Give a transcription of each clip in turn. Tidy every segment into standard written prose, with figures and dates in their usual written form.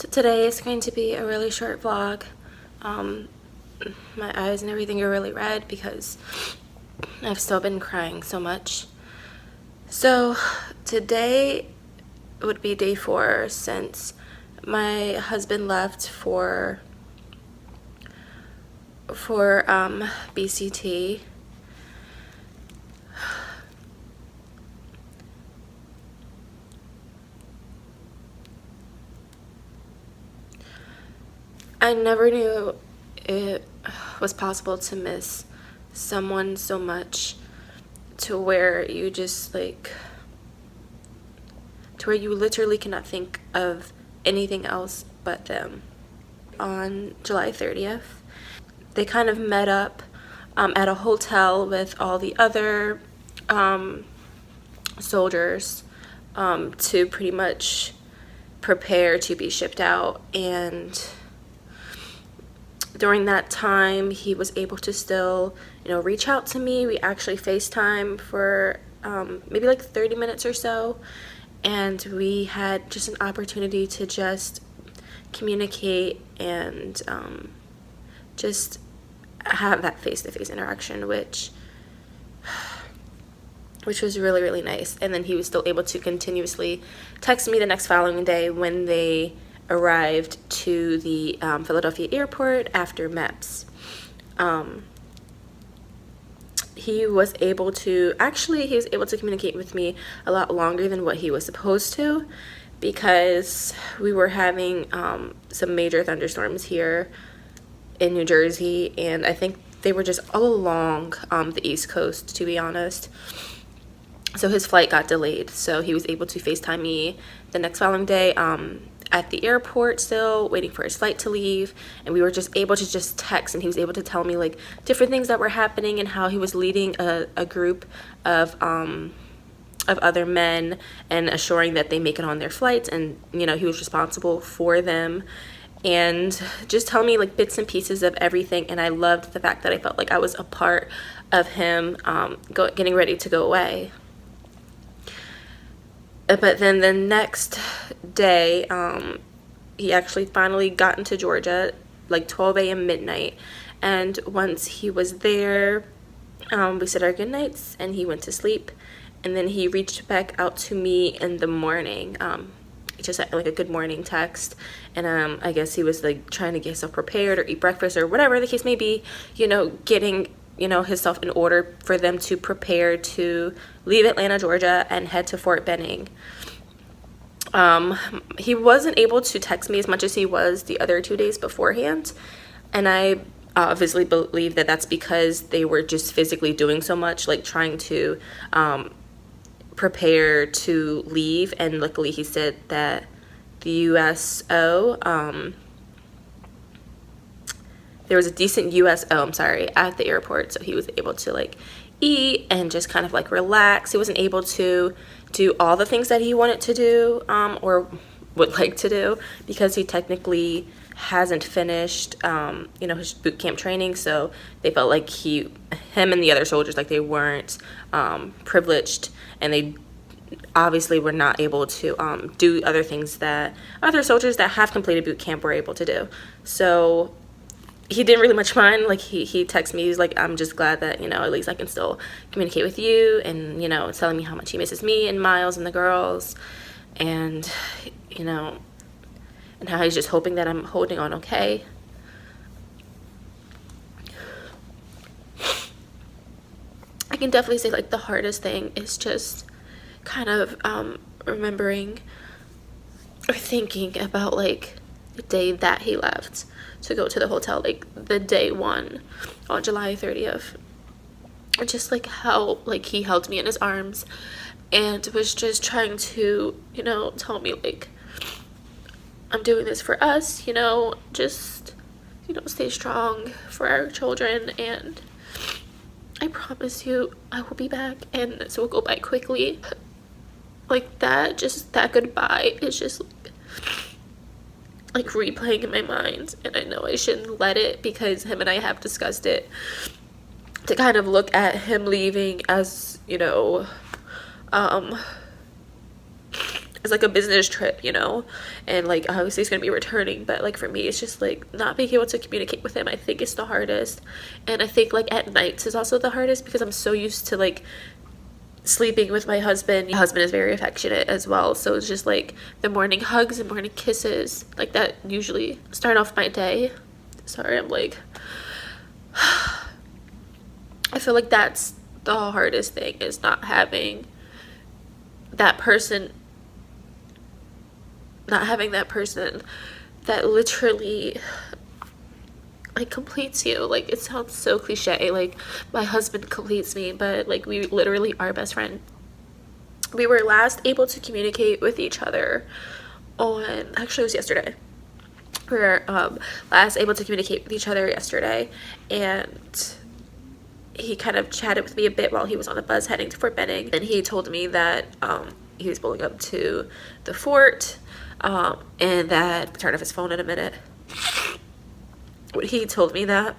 So today is going to be a really short vlog. My eyes and everything are really red because I've still been crying so much. So today would be day 4 since my husband left for BCT. I never knew it was possible to miss someone so much to where you just to where you literally cannot think of anything else but them. On July 30th, they kind of met up at a hotel with all the other soldiers to pretty much prepare to be shipped out. And during that time, he was able to still, reach out to me. We actually FaceTime for maybe like 30 minutes or so, and we had just an opportunity to just communicate and just have that face-to-face interaction, which was really, really nice. And then he was still able to continuously text me the next following day when they arrived to the Philadelphia airport after MEPS. He was able to communicate with me a lot longer than what he was supposed to, because we were having some major thunderstorms here in New Jersey, and I think they were just all along the East Coast, to be honest. So his flight got delayed, so he was able to FaceTime me the next following day at the airport, still waiting for his flight to leave, and we were just able to just text, and he was able to tell me like different things that were happening and how he was leading a group of other men and assuring that they make it on their flights, and he was responsible for them, and just tell me like bits and pieces of everything. And I loved the fact that I felt like I was a part of him getting ready to go away. But then the next day, he actually finally got into Georgia, like 12 a.m. midnight. And once he was there, we said our goodnights and he went to sleep. And then he reached back out to me in the morning. He just sent like a good morning text. And I guess he was like trying to get himself prepared or eat breakfast or whatever the case may be, getting himself in order for them to prepare to leave Atlanta, Georgia, and head to Fort Benning. He wasn't able to text me as much as he was the other 2 days beforehand, and I obviously believe that that's because they were just physically doing so much, like trying to prepare to leave. And luckily he said that the USO, there was a decent USO, at the airport, so he was able to like eat and just kind of like relax. He wasn't able to do all the things that he wanted to do or would like to do, because he technically hasn't finished his boot camp training. So they felt like him and the other soldiers, like they weren't privileged, and they obviously were not able to do other things that other soldiers that have completed boot camp were able to do. So he didn't really much mind. Like he texted me, he's like, I'm just glad that at least I can still communicate with you, and telling me how much he misses me and Miles and the girls, and and how he's just hoping that I'm holding on okay. I can definitely say like the hardest thing is just kind of remembering or thinking about like the day that he left to go to the hotel, like the day 1 on July 30th. Just like how like he held me in his arms and was just trying to tell me like, I'm doing this for us, just stay strong for our children, and I promise you I will be back, and this will go by quickly. Like that, just that goodbye is just like replaying in my mind, and I know I shouldn't let it, because him and I have discussed it, to kind of look at him leaving as it's like a business trip, you know, and like obviously he's gonna be returning, but like for me it's just like not being able to communicate with him. I think it's the hardest. And I think like at nights is also the hardest because I'm so used to like sleeping with my husband. My husband is very affectionate as well, so it's just like the morning hugs and morning kisses like that usually start off my day. Sorry, I'm like I feel like that's the hardest thing, is not having that person, that literally like completes you. Like, it sounds so cliche, like my husband completes me, but like we literally are best friends. We were last able to communicate with each other on, actually it was yesterday. We were last able to communicate with each other yesterday, and he kind of chatted with me a bit while he was on the bus heading to Fort Benning, and he told me that he was pulling up to the fort, and that, turn off his phone in a minute. When he told me that,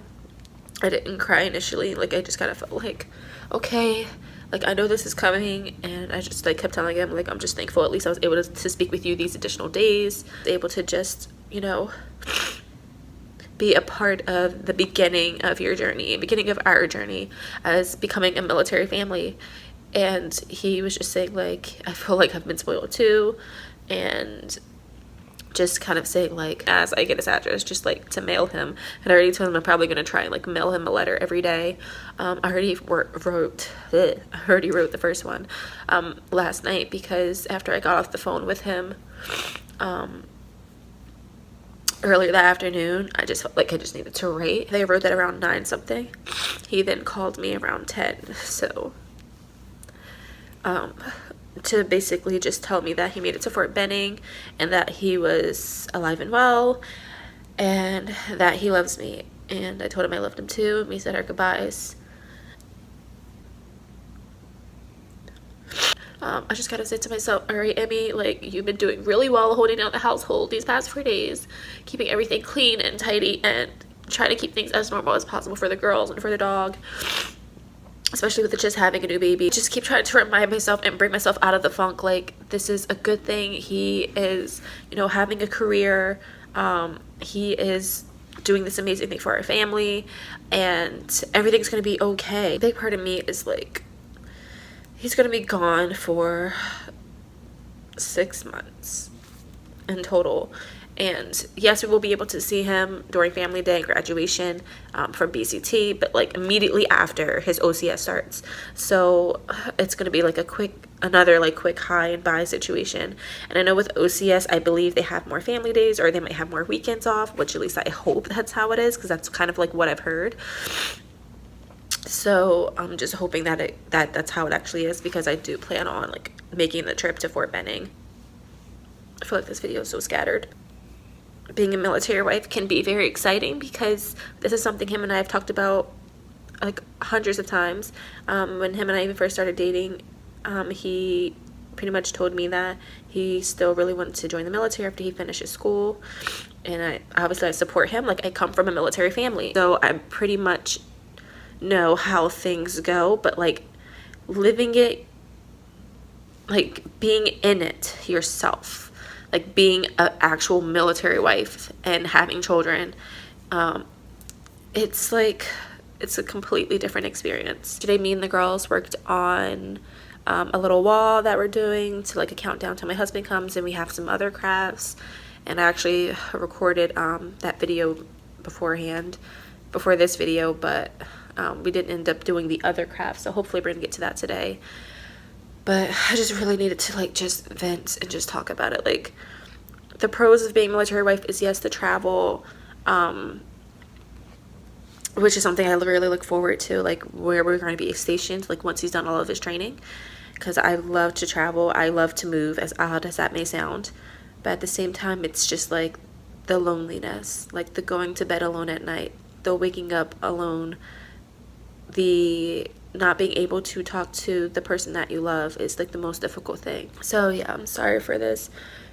I didn't cry initially. Like, I just kind of felt like, okay, like I know this is coming, and I just like kept telling him like I'm just thankful at least I was able to speak with you these additional days, able to just, you know, be a part of the beginning of your journey, beginning of our journey as becoming a military family. And he was just saying like, I feel like I've been spoiled too, and just kind of saying like, as I get his address, just like to mail him. And I already told him I'm probably going to try and like mail him a letter every day. I already wrote the first one last night, because after I got off the phone with him earlier that afternoon, I just felt like I just needed to write. I wrote that around 9 something. He then called me around 10. So to basically just tell me that he made it to Fort Benning and that he was alive and well and that he loves me. And I told him I loved him too, and we said our goodbyes. I just gotta say to myself, all right, Emmy, like, you've been doing really well holding down the household these past 4 days, keeping everything clean and tidy and trying to keep things as normal as possible for the girls and for the dog, especially with just having a new baby. Just keep trying to remind myself and bring myself out of the funk. Like, this is a good thing. He is, you know, having a career. He is doing this amazing thing for our family, and everything's gonna be okay. A big part of me is like, he's gonna be gone for 6 months in total. And yes, we will be able to see him during family day and graduation from BCT, but like immediately after his OCS starts. So it's going to be like another quick high and bye situation. And I know with OCS, I believe they have more family days, or they might have more weekends off, which at least I hope that's how it is, because that's kind of like what I've heard. So I'm just hoping that that's how it actually is, because I do plan on like making the trip to Fort Benning. I feel like this video is so scattered. Being a military wife can be very exciting, because this is something him and I have talked about like hundreds of times. When him and I even first started dating, he pretty much told me that he still really wanted to join the military after he finishes school. And I support him. Like, I come from a military family, so I pretty much know how things go, but like living it, like being in it yourself, like being an actual military wife and having children, it's a completely different experience. Today, me and the girls worked on a little wall that we're doing to like a countdown till my husband comes, and we have some other crafts. And I actually recorded that video beforehand, before this video, but we didn't end up doing the other crafts, so hopefully we're gonna get to that today. But I just really needed to like just vent and just talk about it. Like, the pros of being a military wife is, yes, the travel, which is something I really look forward to, like where we're going to be stationed, like once he's done all of his training, because I love to travel. I love to move, as odd as that may sound. But at the same time, it's just like the loneliness, like the going to bed alone at night, the waking up alone, the not being able to talk to the person that you love is like the most difficult thing. So yeah, I'm sorry for this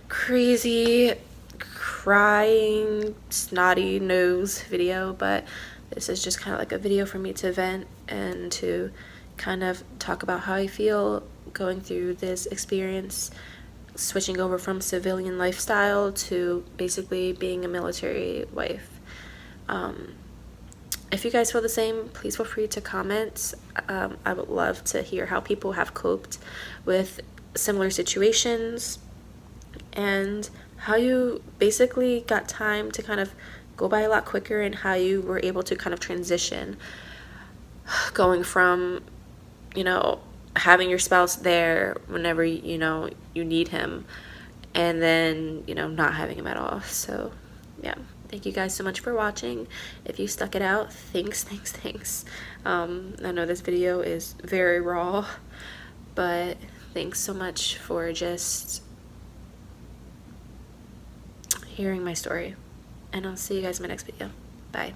crazy crying snotty nose video, but this is just kind of like a video for me to vent and to kind of talk about how I feel going through this experience switching over from civilian lifestyle to basically being a military wife. If you guys feel the same, please feel free to comment. I would love to hear how people have coped with similar situations and how you basically got time to kind of go by a lot quicker, and how you were able to kind of transition going from, having your spouse there whenever, you need him, and then, not having him at all. So, yeah. Thank you guys so much for watching. If you stuck it out, thanks. I know this video is very raw, but thanks so much for just hearing my story. And I'll see you guys in my next video. Bye.